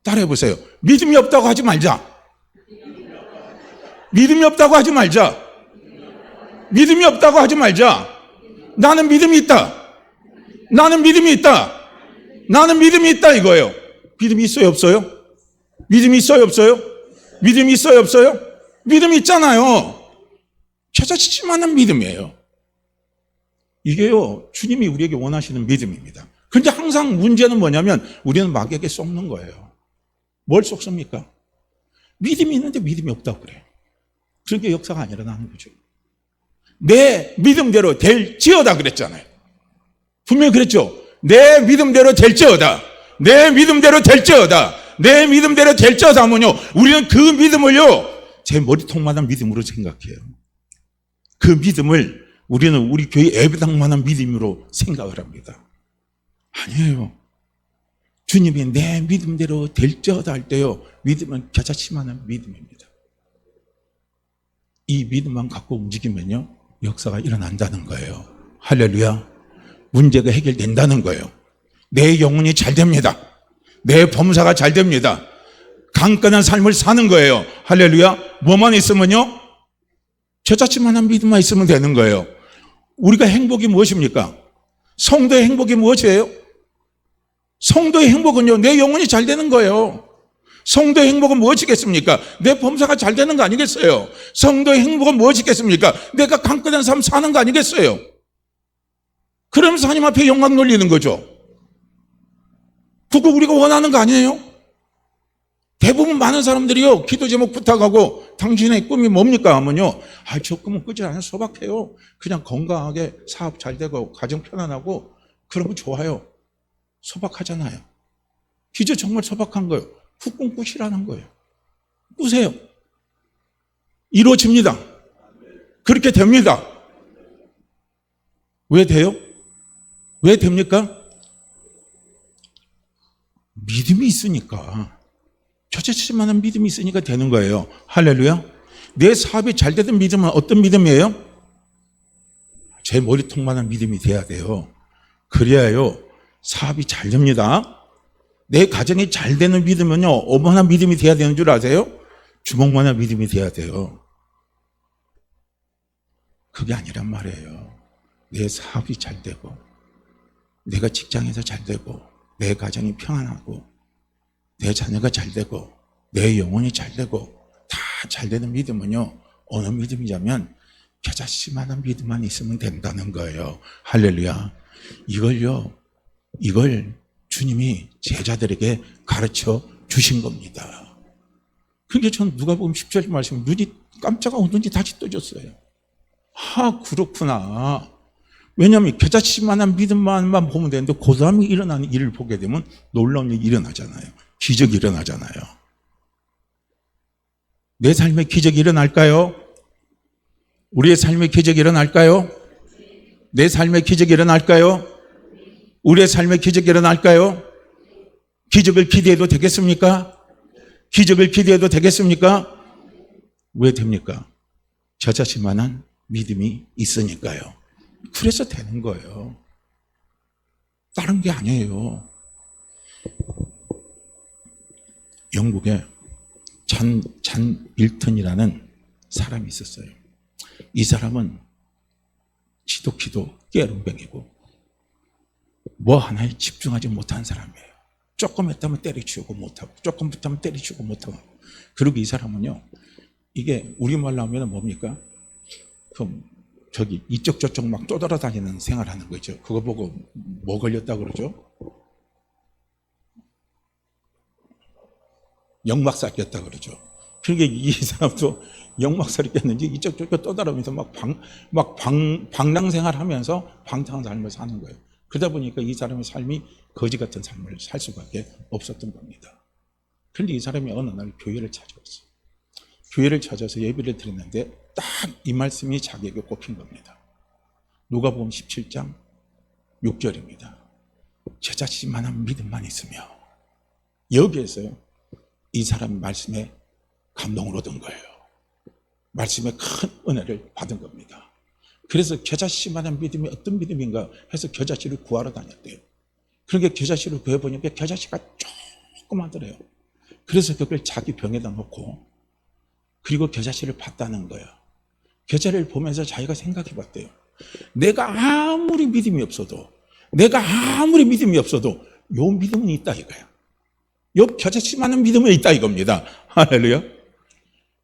따라해 보세요. 믿음이 없다고 하지 말자. 믿음이 없다고 하지 말자. 믿음이 없다고 하지 말자. 나는 믿음이 있다. 나는 믿음이 있다. 나는 믿음이 있다 이거예요. 믿음이 있어요 없어요? 믿음이 있어요 없어요? 믿음이 있어요 없어요? 믿음이 있잖아요. 겨자씨만한 믿음이에요. 이게요, 주님이 우리에게 원하시는 믿음입니다. 그런데 항상 문제는 뭐냐면 우리는 마귀에게 속는 거예요. 뭘 속습니까? 믿음이 있는데 믿음이 없다고 그래요. 그러니까 역사가 안 일어나는 거죠. 내 믿음대로 될지어다 그랬잖아요. 분명히 그랬죠. 내 믿음대로 될지어다. 내 믿음대로 될지어다. 내 믿음대로 될지어다 하면요, 우리는 그 믿음을요, 제 머리통만한 믿음으로 생각해요. 그 믿음을 우리는 우리 교회 예배당만한 믿음으로 생각을 합니다. 아니에요. 주님이 내 믿음대로 될지어다 할 때요, 믿음은 겨자씨만한 믿음입니다. 이 믿음만 갖고 움직이면요, 역사가 일어난다는 거예요. 할렐루야. 문제가 해결된다는 거예요. 내 영혼이 잘 됩니다. 내 범사가 잘 됩니다. 강건한 삶을 사는 거예요. 할렐루야. 뭐만 있으면요, 겨자씨만한 믿음만 있으면 되는 거예요. 우리가 행복이 무엇입니까? 성도의 행복이 무엇이에요? 성도의 행복은요, 내 영혼이 잘 되는 거예요. 성도의 행복은 무엇이겠습니까? 내 범사가 잘 되는 거 아니겠어요? 성도의 행복은 무엇이겠습니까? 내가 강건한 삶 사는 거 아니겠어요? 그러면서 하나님 앞에 영광 돌리는 거죠. 그거 우리가 원하는 거 아니에요? 대부분 많은 사람들이요, 기도 제목 부탁하고 당신의 꿈이 뭡니까 하면요, 저 꿈은 꾸지 않아요. 소박해요. 그냥 건강하게 사업 잘 되고 가정 편안하고 그러면 좋아요. 소박하잖아요. 기도 정말 소박한 거예요. 그 꿈 꾸시라는 거예요. 꾸세요. 이루어집니다. 그렇게 됩니다. 왜 돼요? 왜 됩니까? 믿음이 있으니까. 겨자씨만한 믿음이 있으니까 되는 거예요. 할렐루야. 내 사업이 잘 되는 믿음은 어떤 믿음이에요? 제 머리통만한 믿음이 돼야 돼요. 그래야요, 사업이 잘 됩니다. 내 가정이 잘 되는 믿음은요, 얼마나 믿음이 돼야 되는 줄 아세요? 주먹만한 믿음이 돼야 돼요. 그게 아니란 말이에요. 내 사업이 잘 되고, 내가 직장에서 잘 되고, 내 가정이 평안하고, 내 자녀가 잘 되고, 내 영혼이 잘 되고, 다 잘 되는 믿음은요, 어느 믿음이냐면 겨자씨만한 믿음만 있으면 된다는 거예요. 할렐루야. 이걸 주님이 제자들에게 가르쳐 주신 겁니다. 그게 전 누가복음 10절 말씀, 눈이 깜짝하고 눈이 다시 떠졌어요. 그렇구나. 왜냐하면 겨자씨만한 믿음만 보면 되는데 그 다음에 일어나는 일을 보게 되면 놀라운 일이 일어나잖아요. 기적이 일어나잖아요. 내 삶에 기적이 일어날까요? 우리의 삶에 기적이 일어날까요? 내 삶에 기적이 일어날까요? 우리의 삶에 기적이 일어날까요? 기적을 기대해도 되겠습니까? 기적을 기대해도 되겠습니까? 왜 됩니까? 겨자씨만한 믿음이 있으니까요. 그래서 되는 거예요. 다른 게 아니에요. 영국에 잔 밀턴이라는 사람이 있었어요. 이 사람은 지독히도 깨름뱅이고 뭐 하나에 집중하지 못한 사람이에요. 조금 했다면 때려치우고 못하고 조금 했다면 때려치우고 못하고. 그리고 이 사람은요, 이게 우리말로 하면 뭡니까? 저기 이쪽 저쪽 막 떠돌아다니는 생활하는 거죠. 그거 보고 뭐 걸렸다 그러죠? 역막살 꼈다 그러죠. 그러니까 이 사람도 역막살이 꼈는지 이쪽 저쪽 떠돌아다니면서 막 방랑생활하면서 방탕한 삶을 사는 거예요. 그러다 보니까 이 사람의 삶이 거지 같은 삶을 살 수밖에 없었던 겁니다. 그런데 이 사람이 어느 날 교회를 찾아왔어요. 교회를 찾아서 예배를 드렸는데 딱 이 말씀이 자기에게 꼽힌 겁니다. 누가복음 17장 6절입니다. 겨자씨만한 믿음만 있으며. 여기에서요, 이 사람 말씀에 감동을 얻은 거예요. 말씀에 큰 은혜를 받은 겁니다. 그래서 겨자씨만한 믿음이 어떤 믿음인가 해서 겨자씨를 구하러 다녔대요. 그러니까 겨자씨를 구해보니까 겨자씨가 조그마더래요. 그래서 그걸 자기 병에다 놓고 그리고 겨자씨를 봤다는 거예요. 겨자를 보면서 자기가 생각해 봤대요. 내가 아무리 믿음이 없어도 요 믿음은 있다 이거예요. 요 겨자씨만한 믿음은 있다 이겁니다. 할렐루야.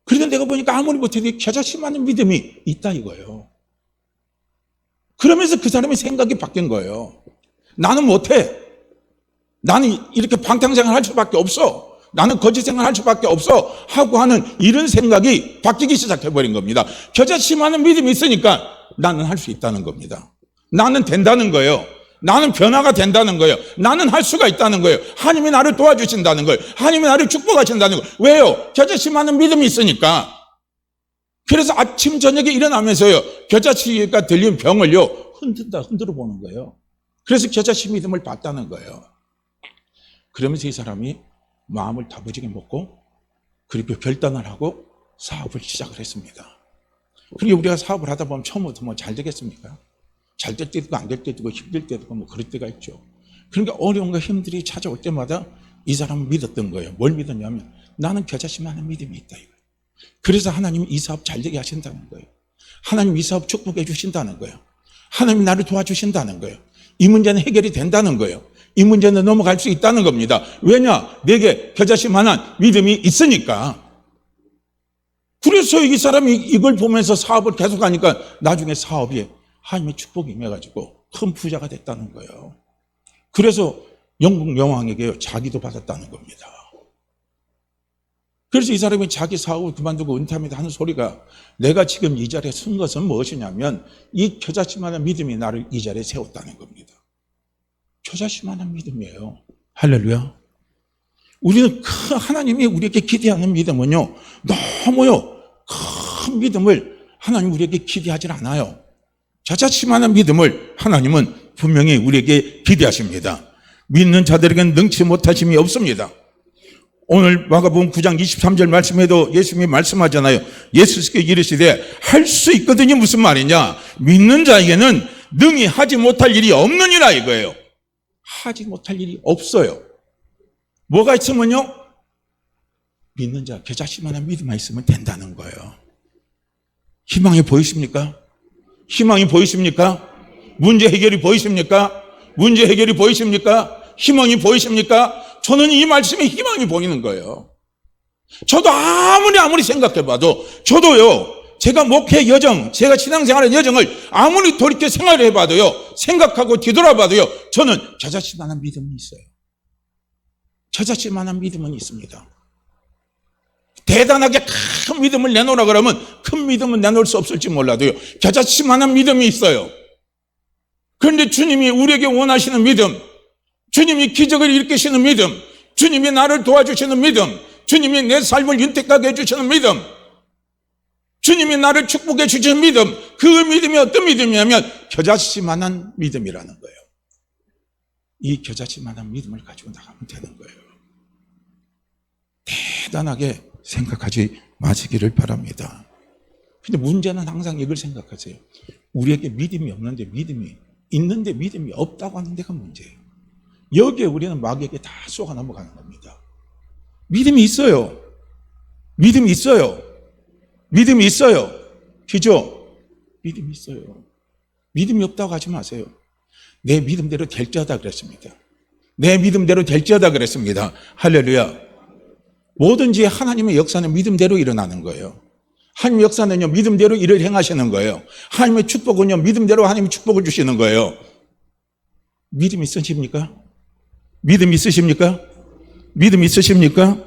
그러니까 내가 보니까 아무리 못해도 겨자씨만한 믿음이 있다 이거예요. 그러면서 그 사람의 생각이 바뀐 거예요. 나는 못해. 나는 이렇게 방탕생활 할 수밖에 없어. 나는 거짓생활 할 수밖에 없어. 하고 하는 이런 생각이 바뀌기 시작해버린 겁니다. 겨자씨만한 믿음이 있으니까 나는 할 수 있다는 겁니다. 나는 된다는 거예요. 나는 변화가 된다는 거예요. 나는 할 수가 있다는 거예요. 하나님이 나를 도와주신다는 거예요. 하나님이 나를 축복하신다는 거예요. 왜요? 겨자씨만한 믿음이 있으니까. 그래서 아침 저녁에 일어나면서요, 겨자씨가 들린 병을요, 흔들어 보는 거예요. 그래서 겨자씨 믿음을 봤다는 거예요. 그러면서 이 사람이 마음을 다부지게 먹고 그리고 결단을 하고 사업을 시작을 했습니다. 그리고 우리가 사업을 하다 보면 처음부터 뭐 잘 되겠습니까? 잘 될 때도 있고 안 될 때도 있고 힘들 때도 있고 뭐 그럴 때가 있죠. 그러니까 어려움과 힘들이 찾아올 때마다 이 사람은 믿었던 거예요. 뭘 믿었냐면 나는 겨자씨만한 믿음이 있다 이거예요. 그래서 하나님이 이 사업 잘 되게 하신다는 거예요. 하나님 이 사업 축복해 주신다는 거예요. 하나님이 나를 도와주신다는 거예요. 이 문제는 해결이 된다는 거예요. 이 문제는 넘어갈 수 있다는 겁니다. 왜냐? 내게 겨자씨만한 믿음이 있으니까. 그래서 이 사람이 이걸 보면서 사업을 계속하니까 나중에 사업이 하나님의 축복이 임해가지고 큰 부자가 됐다는 거예요. 그래서 영국 여왕에게 자기도 받았다는 겁니다. 그래서 이 사람이 자기 사업을 그만두고 은퇴합니다 하는 소리가 내가 지금 이 자리에 선 것은 무엇이냐면 이 겨자씨만한 믿음이 나를 이 자리에 세웠다는 겁니다. 겨자씨만한 믿음이에요. 할렐루야. 우리는 하나님이 우리에게 기대하는 믿음은요, 너무요 큰 믿음을 하나님 우리에게 기대하지 않아요. 겨자씨만한 믿음을 하나님은 분명히 우리에게 기대하십니다. 믿는 자들에게는 능치 못하심이 없습니다. 오늘 마가복음 9장 23절 말씀에도 예수님이 말씀하잖아요. 예수께서 이르시되 할 수 있거든요. 무슨 말이냐? 믿는 자에게는 능히 하지 못할 일이 없느니라 이거예요. 하지 못할 일이 없어요. 뭐가 있으면요? 믿는 자, 겨자씨만한 믿음만 있으면 된다는 거예요. 희망이 보이십니까? 희망이 보이십니까? 문제 해결이 보이십니까? 문제 해결이 보이십니까? 희망이 보이십니까? 저는 이 말씀에 희망이 보이는 거예요. 저도 아무리 생각해봐도 저도요, 제가 목회 여정, 제가 신앙생활의 여정을 아무리 돌이켜 생활해봐도요, 생각하고 뒤돌아봐도요, 저는 겨자씨만한 믿음이 있어요. 겨자씨만한 믿음은 있습니다. 대단하게 큰 믿음을 내놓으라 그러면 큰 믿음은 내놓을 수 없을지 몰라도요, 겨자씨만한 믿음이 있어요. 그런데 주님이 우리에게 원하시는 믿음, 주님이 기적을 일으키시는 믿음, 주님이 나를 도와주시는 믿음, 주님이 내 삶을 윤택하게 해주시는 믿음, 주님이 나를 축복해 주시는 믿음, 그 믿음이 어떤 믿음이냐면 겨자씨만한 믿음이라는 거예요. 이 겨자씨만한 믿음을 가지고 나가면 되는 거예요. 대단하게 생각하지 마시기를 바랍니다. 근데 문제는 항상 이걸 생각하세요. 우리에게 믿음이 없는데 믿음이 있는데 믿음이 없다고 하는 데가 문제예요. 여기에 우리는 마귀에게 다 쏘가 넘어가는 겁니다. 믿음이 있어요. 믿음이 있어요. 믿음이 있어요. 그죠? 믿음이 있어요. 믿음이 없다고 하지 마세요. 내 믿음대로 될지어다 그랬습니다. 내 믿음대로 될지어다 그랬습니다. 할렐루야. 뭐든지 하나님의 역사는 믿음대로 일어나는 거예요. 하나님의 역사는요, 믿음대로 일을 행하시는 거예요. 하나님의 축복은요, 믿음대로 하나님이 축복을 주시는 거예요. 믿음 있으십니까? 믿음 있으십니까? 믿음 있으십니까?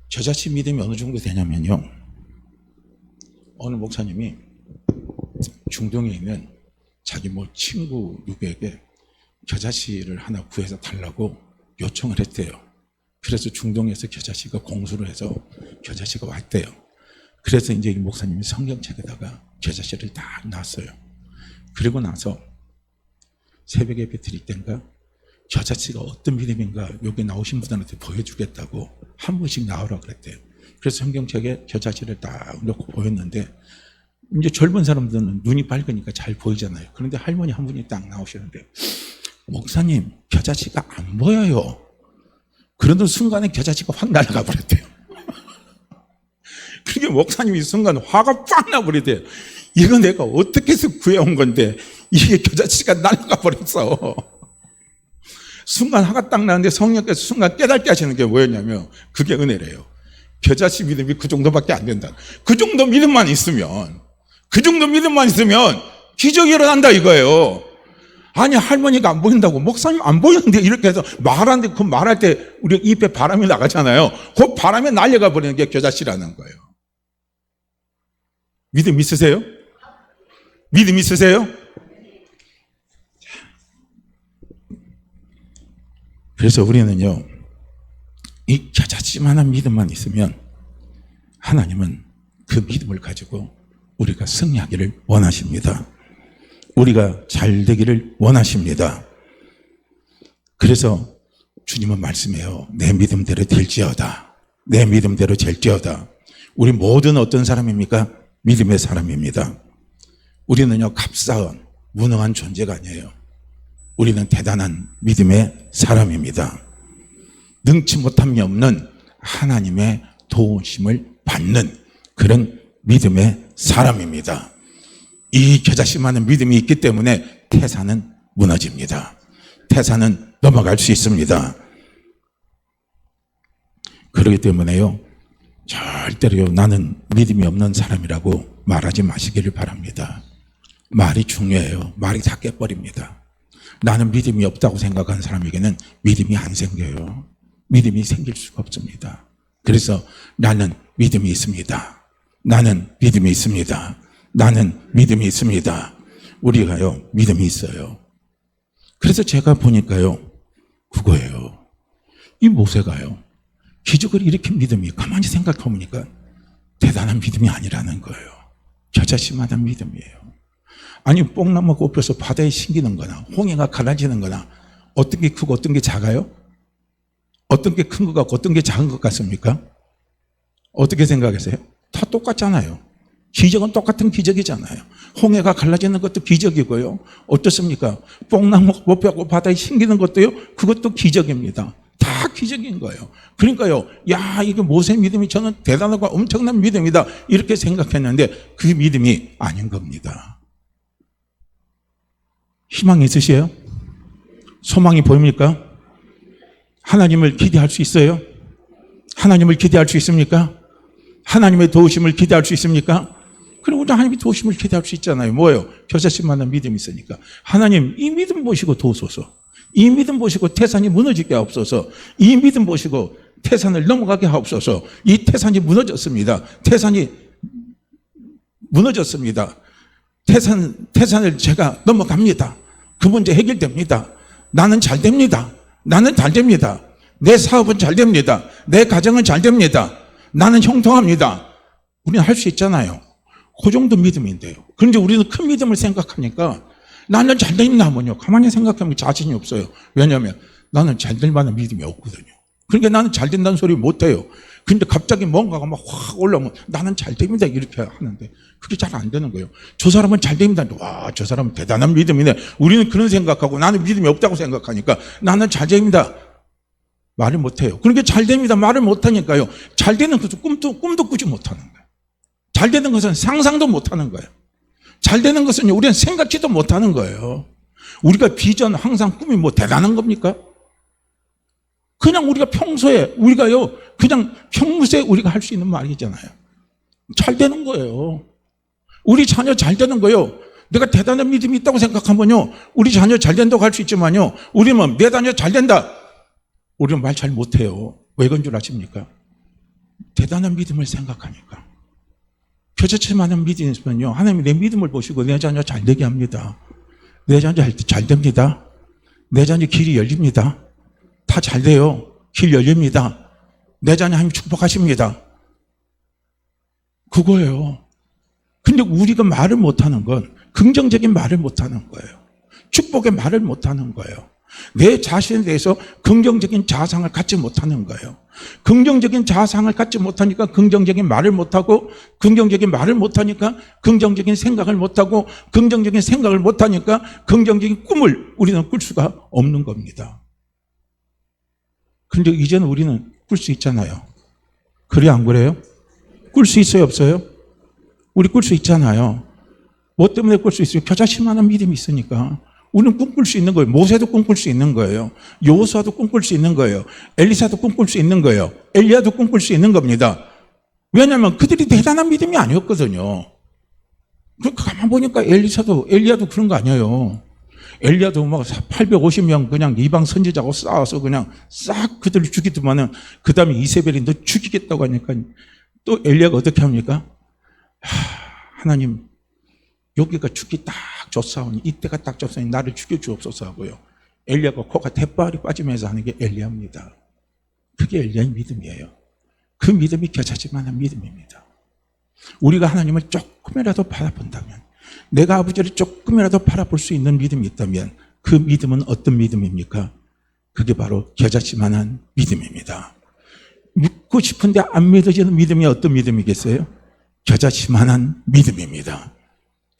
저자식 믿음이 어느 정도 되냐면요, 어느 목사님이 중동에 있는 자기 친구 누구에게 겨자씨를 하나 구해서 달라고 요청을 했대요. 그래서 중동에서 겨자씨가 공수를 해서 겨자씨가 왔대요. 그래서 이제 이 목사님이 성경책에다가 겨자씨를 딱 놨어요. 그리고 나서 새벽 예배 드릴 때인가 겨자씨가 어떤 믿음인가 여기 나오신 분들한테 보여주겠다고 한 분씩 나오라 그랬대요. 그래서 성경책에 겨자씨를 딱 놓고 보였는데 이제 젊은 사람들은 눈이 밝으니까 잘 보이잖아요. 그런데 할머니 한 분이 딱 나오시는데 목사님 겨자씨가 안 보여요. 그러던 순간에 겨자씨가 확 날아가 버렸대요. 그게 목사님이 순간 화가 빡 나버리대요. 이거 내가 어떻게 해서 구해온 건데 이게 겨자씨가 날아가 버렸어. 순간 화가 딱 나는데 성령께서 순간 깨닫게 하시는 게 뭐였냐면 그게 은혜래요. 겨자씨 믿음이 그 정도밖에 안 된다. 그 정도 믿음만 있으면 기적이 일어난다 이거예요. 아니 할머니가 안 보인다고 목사님 안 보이는데 이렇게 해서 말하는데 그 말할 때 우리 입에 바람이 나가잖아요. 그 바람에 날려가 버리는 게 겨자씨라는 거예요. 믿음 있으세요? 믿음 있으세요? 그래서 우리는요, 이 겨자씨만한 믿음만 있으면 하나님은 그 믿음을 가지고 우리가 승리하기를 원하십니다. 우리가 잘 되기를 원하십니다. 그래서 주님은 말씀해요. 내 믿음대로 될지어다. 내 믿음대로 될지어다. 우리 모든 어떤 사람입니까? 믿음의 사람입니다. 우리는요, 값싸은 무능한 존재가 아니에요. 우리는 대단한 믿음의 사람입니다. 능치 못함이 없는 하나님의 도우심을 받는 그런 믿음의 사람입니다. 이 겨자씨만한 믿음이 있기 때문에 태산은 무너집니다. 태산은 넘어갈 수 있습니다. 그렇기 때문에요, 절대로 나는 믿음이 없는 사람이라고 말하지 마시기를 바랍니다. 말이 중요해요. 말이 다 깨버립니다. 나는 믿음이 없다고 생각하는 사람에게는 믿음이 안 생겨요. 믿음이 생길 수가 없습니다. 그래서 나는 믿음이 있습니다. 나는 믿음이 있습니다. 나는 믿음이 있습니다. 우리가요, 믿음이 있어요. 그래서 제가 보니까요, 그거예요. 이 모세가요, 기적을 일으킨 믿음이 가만히 생각해 보니까 대단한 믿음이 아니라는 거예요. 겨자씨만한 믿음이에요. 아니, 뽕나무 꼽혀서 바다에 신기는 거나 홍해가 갈라지는 거나 어떤 게 크고 어떤 게 작아요? 어떤 게 큰 것 같고 어떤 게 작은 것 같습니까? 어떻게 생각하세요? 다 똑같잖아요. 기적은 똑같은 기적이잖아요. 홍해가 갈라지는 것도 기적이고요. 어떻습니까? 뽕나무 꼽혀서 바다에 신기는 것도요, 그것도 기적입니다. 다 기적인 거예요. 그러니까요, 야, 이게 모세 믿음이 저는 대단하고 엄청난 믿음이다 이렇게 생각했는데 그 믿음이 아닌 겁니다. 희망이 있으세요? 소망이 보입니까? 하나님을 기대할 수 있어요? 하나님을 기대할 수 있습니까? 하나님의 도우심을 기대할 수 있습니까? 그리고 하나님의 도우심을 기대할 수 있잖아요. 뭐예요? 겨자씨만한 믿음이 있으니까. 하나님, 이 믿음 보시고 도우소서. 이 믿음 보시고 태산이 무너지게 하옵소서. 이 믿음 보시고 태산을 넘어가게 하옵소서. 이 태산이 무너졌습니다. 태산이 무너졌습니다. 태산을 제가 넘어갑니다. 그 문제 해결됩니다. 나는 잘 됩니다. 나는 잘 됩니다. 내 사업은 잘 됩니다. 내 가정은 잘 됩니다. 나는 형통합니다. 우리는 할 수 있잖아요. 그 정도 믿음인데요. 그런데 우리는 큰 믿음을 생각하니까 나는 잘 됩니다 하면요, 가만히 생각하면 자신이 없어요. 왜냐하면 나는 잘 될 만한 믿음이 없거든요. 그러니까 나는 잘 된다는 소리 못해요. 근데 갑자기 뭔가가 막 확 올라오면 나는 잘 됩니다 이렇게 하는데 그게 잘 안 되는 거예요. 저 사람은 잘 됩니다. 와, 저 사람은 대단한 믿음이네. 우리는 그런 생각하고 나는 믿음이 없다고 생각하니까 나는 잘 됩니다. 말을 못해요. 그러니까 잘 됩니다. 말을 못하니까요. 잘 되는 것도 꿈도 꾸지 못하는 거예요. 잘 되는 것은 상상도 못하는 거예요. 잘 되는 것은 우리는 생각지도 못하는 거예요. 우리가 비전 항상 꿈이 뭐 대단한 겁니까? 그냥 우리가 평소에 우리가요 그냥 평소에 우리가 할 수 있는 말이잖아요. 잘 되는 거예요. 우리 자녀 잘 되는 거요. 내가 대단한 믿음이 있다고 생각하면요 우리 자녀 잘 된다고 할 수 있지만요 우리는 내 자녀 잘 된다. 우리는 말 잘 못해요. 왜 그런 줄 아십니까? 대단한 믿음을 생각하니까. 겨자치 많은 믿음이 있으면요 하나님이 내 믿음을 보시고 내 자녀 잘 되게 합니다. 내 자녀 잘 됩니다. 내 자녀 길이 열립니다. 다 잘 돼요. 길 열립니다. 내 자녀 하나님 축복하십니다. 그거예요. 근데 우리가 말을 못하는 건 긍정적인 말을 못하는 거예요. 축복의 말을 못하는 거예요. 내 자신에 대해서 긍정적인 자상을 갖지 못하는 거예요. 긍정적인 자상을 갖지 못하니까 긍정적인 말을 못하고 긍정적인 말을 못하니까 긍정적인 생각을 못하고 긍정적인 생각을 못하니까 긍정적인 꿈을 우리는 꿀 수가 없는 겁니다. 그런데 이제는 우리는 꿀 수 있잖아요. 그래 안 그래요? 꿀 수 있어요 없어요? 우리 꿀 수 있잖아요. 뭐 때문에 꿀 수 있어요? 겨자씨만한 믿음이 있으니까. 우리는 꿈꿀 수 있는 거예요. 모세도 꿈꿀 수 있는 거예요. 여호수아도 꿈꿀 수 있는 거예요. 엘리사도 꿈꿀 수 있는 거예요. 엘리야도 꿈꿀 수 있는 겁니다. 왜냐하면 그들이 대단한 믿음이 아니었거든요. 그러니까 가만 보니까 엘리야도 그런 거 아니에요. 엘리야도 막 850명 그냥 이방 선지자하고 싸워서 그냥 싹 그들을 죽이더만은 그 다음에 이세벨이 너 죽이겠다고 하니까 또 엘리야가 어떻게 합니까? 하나님 여기가 죽기 딱 좋사오니 이때가 딱 좋사오니 나를 죽여주옵소서 하고요. 엘리야가 코가 대빨이 빠지면서 하는 게 엘리야입니다. 그게 엘리야의 믿음이에요. 그 믿음이 겨자씨만한 믿음입니다. 우리가 하나님을 조금이라도 바라본다면 내가 아버지를 조금이라도 바라볼 수 있는 믿음이 있다면 그 믿음은 어떤 믿음입니까? 그게 바로 겨자씨만한 믿음입니다. 믿고 싶은데 안 믿어지는 믿음이 어떤 믿음이겠어요? 겨자씨만한 믿음입니다.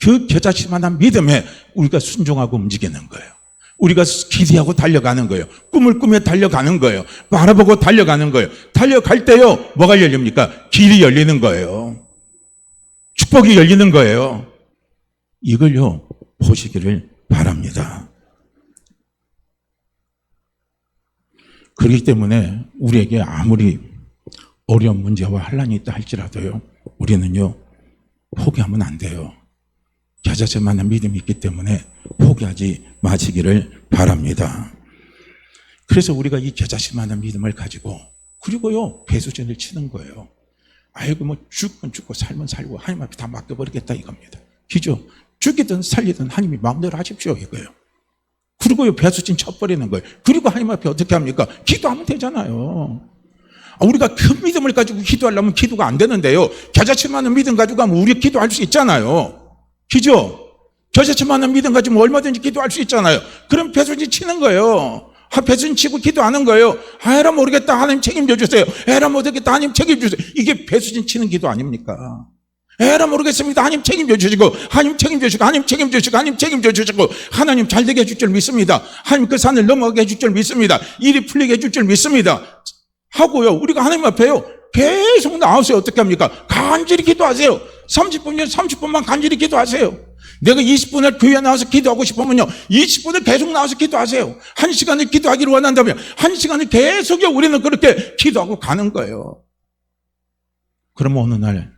그 겨자씨만한 믿음에 우리가 순종하고 움직이는 거예요. 우리가 기대하고 달려가는 거예요. 꿈을 꾸며 달려가는 거예요. 바라보고 달려가는 거예요. 달려갈 때요 뭐가 열립니까? 길이 열리는 거예요. 축복이 열리는 거예요. 이걸요 보시기를 바랍니다. 그렇기 때문에 우리에게 아무리 어려운 문제와 환란이 있다 할지라도요 우리는요 포기하면 안 돼요. 겨자씨만한 믿음이 있기 때문에 포기하지 마시기를 바랍니다. 그래서 우리가 이 겨자씨만한 믿음을 가지고 그리고요 배수진을 치는 거예요. 아이고 뭐 죽으면 죽고 살면 살고 하나님 앞에 다 맡겨버리겠다 이겁니다. 기죠? 죽이든 살리든 하나님이 마음대로 하십시오 이거예요. 그리고요 배수진 쳐버리는 거예요. 그리고 하나님 앞에 어떻게 합니까? 기도하면 되잖아요. 우리가 큰 믿음을 가지고 기도하려면 기도가 안 되는데요 겨자씨만한 믿음 가지고 하면 우리 기도할 수 있잖아요. 기죠? 겨자씨만한 믿음 가지고 얼마든지 기도할 수 있잖아요. 그럼 배수진 치는 거예요. 배수진 치고 기도하는 거예요. 에라 모르겠다 하나님 책임져 주세요. 에라 모르겠다 하나님 책임져 주세요. 이게 배수진 치는 기도 아닙니까? 에라 모르겠습니다. 하나님 책임져 주시고 하나님 책임져 주시고 하나님 책임져 주시고 하나님 책임져 주시고 하나님 잘 되게 해줄 줄 믿습니다. 하나님 그 산을 넘어가게 해줄 줄 믿습니다. 일이 풀리게 해줄 줄 믿습니다. 하고요 우리가 하나님 앞에요 계속 나오세요. 어떻게 합니까? 간절히 기도하세요. 30분이면 30분만 간절히 기도하세요. 내가 20분을 교회에 나와서 기도하고 싶으면요 20분을 계속 나와서 기도하세요. 1시간을 기도하기를 원한다면 1시간을 계속요 우리는 그렇게 기도하고 가는 거예요. 그러면 어느 날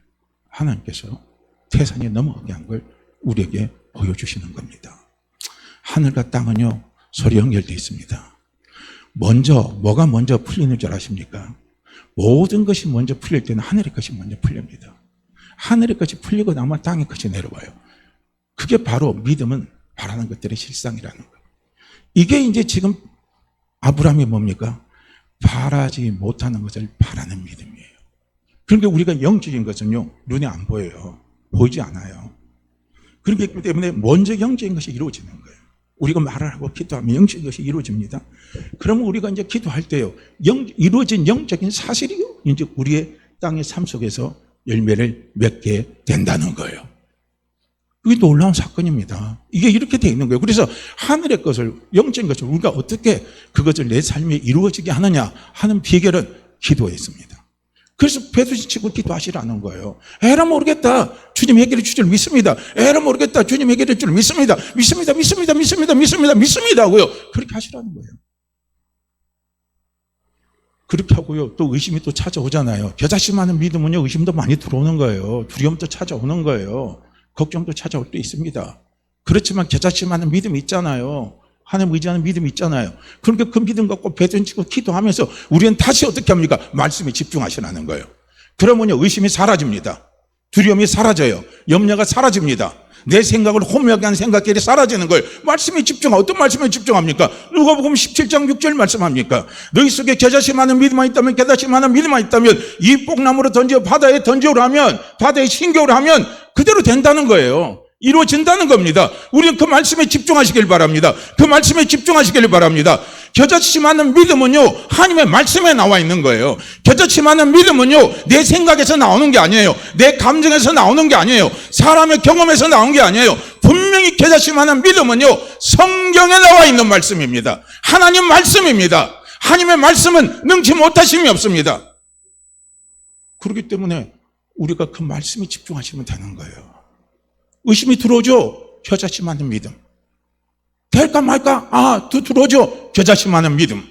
하나님께서 태산이 넘어가게 한 걸 우리에게 보여주시는 겁니다. 하늘과 땅은요 서로 연결되어 있습니다. 뭐가 먼저 풀리는 줄 아십니까? 모든 것이 먼저 풀릴 때는 하늘의 것이 먼저 풀립니다. 하늘의 것이 풀리고 나면 땅의 것이 내려와요. 그게 바로 믿음은 바라는 것들의 실상이라는 거예요. 이게 이제 지금 아브라함이 뭡니까? 바라지 못하는 것을 바라는 믿음이에요. 그러니까 우리가 영적인 것은요 눈에 안 보여요. 보이지 않아요. 그렇기 때문에 먼저 영적인 것이 이루어지는 거예요. 우리가 말을 하고 기도하면 영적인 것이 이루어집니다. 그러면 우리가 이제 기도할 때요, 이루어진 영적인 사실이요, 이제 우리의 땅의 삶 속에서 열매를 맺게 된다는 거예요. 이게 놀라운 사건입니다. 이게 이렇게 돼 있는 거예요. 그래서 하늘의 것을, 영적인 것을 우리가 어떻게 그것을 내 삶에 이루어지게 하느냐 하는 비결은 기도에 있습니다. 그래서 배수진 치고 기도하시라는 거예요. 에라 모르겠다. 주님 해결해 줄 줄 믿습니다. 에라 모르겠다. 주님 해결해 줄 줄 믿습니다. 믿습니다고요. 그렇게 하시라는 거예요. 그렇게 하고요. 또 의심이 또 찾아오잖아요. 겨자씨만한 믿음은요, 의심도 많이 들어오는 거예요. 두려움도 찾아오는 거예요. 걱정도 찾아올 때 있습니다. 그렇지만 겨자씨만한 믿음이 있잖아요. 하나님 의지하는 믿음이 있잖아요. 그러니까 그 믿음 갖고 배던치고 기도하면서 우리는 다시 어떻게 합니까? 말씀에 집중하시라는 거예요. 그러면요, 의심이 사라집니다. 두려움이 사라져요. 염려가 사라집니다. 내 생각을 혼미하게 하는 생각들이 사라지는 거예요. 말씀에 집중하고, 어떤 말씀에 집중합니까? 누가복음 17장 6절 말씀합니까? 너희 속에 겨자씨 많은 믿음만 있다면, 겨자씨 많은 믿음만 있다면 이 뽕나무로 던져 바다에 던져오라면, 바다에 신겨오라면 그대로 된다는 거예요. 이루어진다는 겁니다. 우리는 그 말씀에 집중하시길 바랍니다. 그 말씀에 집중하시길 바랍니다. 겨자씨 많은 믿음은요, 하나님의 말씀에 나와 있는 거예요. 겨자씨 많은 믿음은요, 내 생각에서 나오는 게 아니에요. 내 감정에서 나오는 게 아니에요. 사람의 경험에서 나온 게 아니에요. 분명히 겨자씨 많은 믿음은요, 성경에 나와 있는 말씀입니다. 하나님 말씀입니다. 하나님의 말씀은 능치 못하심이 없습니다. 그렇기 때문에 우리가 그 말씀에 집중하시면 되는 거예요. 의심이 들어오죠? 겨자씨 많은 믿음. 될까 말까? 들어오죠? 겨자씨 많은 믿음.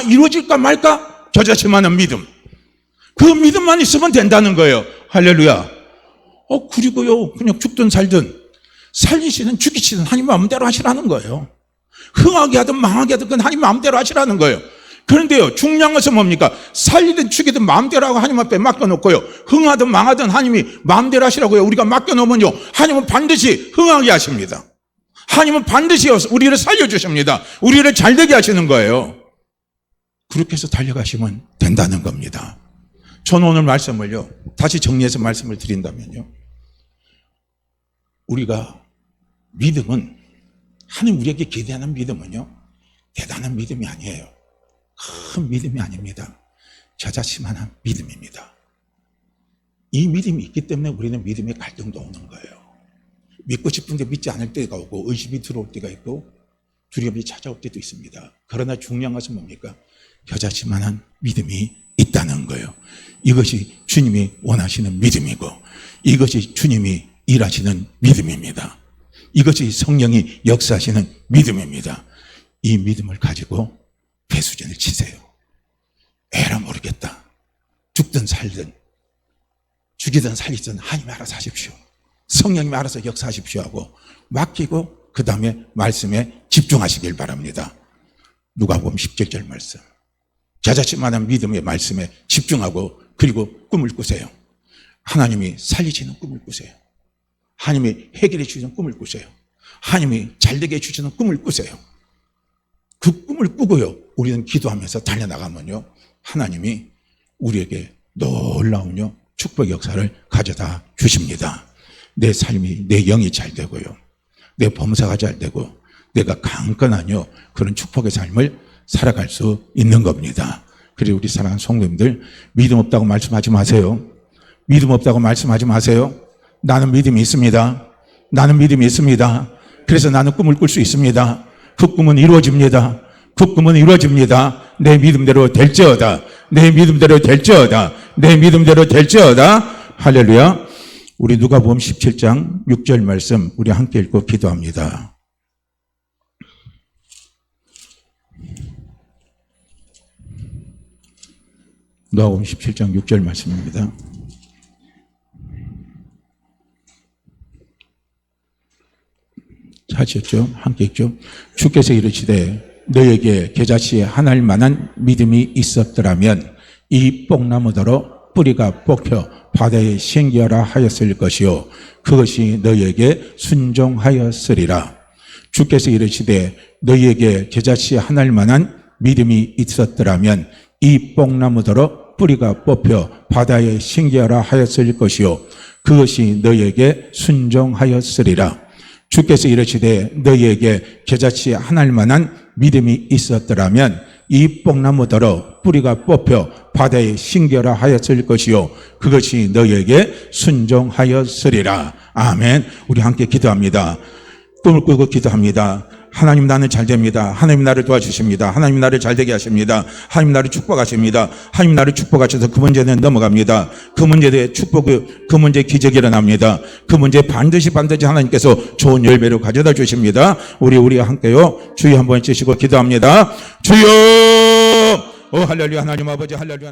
이루어질까 말까? 겨자씨 많은 믿음. 그 믿음만 있으면 된다는 거예요. 할렐루야. 그리고요, 그냥 죽든 살든, 살리시든 죽이시든 하나님 마음대로 하시라는 거예요. 흥하게 하든 망하게 하든 그건 하나님 마음대로 하시라는 거예요. 그런데요, 중요한 것은 뭡니까? 살리든 죽이든 마음대로 하고 하나님 앞에 맡겨놓고요, 흥하든 망하든 하나님이 마음대로 하시라고요. 우리가 맡겨놓으면요, 하나님은 반드시 흥하게 하십니다. 하나님은 반드시 우리를 살려주십니다. 우리를 잘되게 하시는 거예요. 그렇게 해서 달려가시면 된다는 겁니다. 저는 오늘 말씀을요, 다시 정리해서 말씀을 드린다면요, 우리가 믿음은, 하나님 우리에게 기대하는 믿음은요, 대단한 믿음이 아니에요. 큰 믿음이 아닙니다. 겨자씨만한 믿음입니다. 이 믿음이 있기 때문에 우리는 믿음의 갈등도 오는 거예요. 믿고 싶은데 믿지 않을 때가 오고, 의심이 들어올 때가 있고, 두려움이 찾아올 때도 있습니다. 그러나 중요한 것은 뭡니까? 겨자씨만한 믿음이 있다는 거예요. 이것이 주님이 원하시는 믿음이고, 이것이 주님이 일하시는 믿음입니다. 이것이 성령이 역사하시는 믿음입니다. 이 믿음을 가지고 배수진을 치세요. 에라 모르겠다. 죽든 살든, 죽이든 살리든 하나님이 알아서 하십시오. 성령님이 알아서 역사하십시오 하고 맡기고 그 다음에 말씀에 집중하시길 바랍니다. 누가복음 17절 말씀. 겨자씨만한 믿음의 말씀에 집중하고, 그리고 꿈을 꾸세요. 하나님이 살리시는 꿈을 꾸세요. 하나님이 해결해 주시는 꿈을 꾸세요. 하나님이 잘되게 해주시는 꿈을 꾸세요. 그 꿈을 꾸고요, 우리는 기도하면서 달려나가면요, 하나님이 우리에게 놀라운 축복 역사를 가져다 주십니다. 내 삶이, 내 영이 잘 되고요, 내 범사가 잘 되고, 내가 강건한 그런 축복의 삶을 살아갈 수 있는 겁니다. 그리고 우리 사랑하는 성도님들, 믿음 없다고 말씀하지 마세요. 믿음 없다고 말씀하지 마세요. 나는 믿음이 있습니다. 나는 믿음이 있습니다. 그래서 나는 꿈을 꿀 수 있습니다. 그 꿈은 이루어집니다. 그 꿈은 이루어집니다. 내 믿음대로 될지어다. 내 믿음대로 될지어다. 내 믿음대로 될지어다. 할렐루야. 우리 누가복음 17장 6절 말씀 우리 함께 읽고 기도합니다. 누가복음 17장 6절 말씀입니다. 하셨죠? 함께 읽죠? 주께서 이르시되 너에게 겨자씨 하나일 만한 믿음이 있었더라면 이 뽕나무더러 뿌리가 뽑혀 바다에 생기어라 하였을 것이요 그것이 너에게 순종하였으리라. 주께서 이르시되 너에게 겨자씨 하나일 만한 믿음이 있었더라면 이 뽕나무더러 뿌리가 뽑혀 바다에 생기어라 하였을 것이요 그것이 너에게 순종하였으리라. 주께서 이르시되 너희에게 겨자씨 하나만한 믿음이 있었더라면 이 뽕나무더러 뿌리가 뽑혀 바다에 신겨라 하였을 것이요 그것이 너희에게 순종하였으리라. 아멘. 우리 함께 기도합니다. 꿈을 꾸고 기도합니다. 하나님, 나는 잘 됩니다. 하나님 나를 도와주십니다. 하나님 나를 잘 되게 하십니다. 하나님 나를 축복하십니다. 하나님 나를 축복하셔서 그 문제는 넘어갑니다. 그 문제에 축복, 그 문제에 기적이 일어납니다. 그 문제 반드시 하나님께서 좋은 열매를 가져다 주십니다. 우리와 함께요 주여 한번 치시고 기도합니다. 주여. 오 할렐루야. 하나님 아버지, 할렐루야.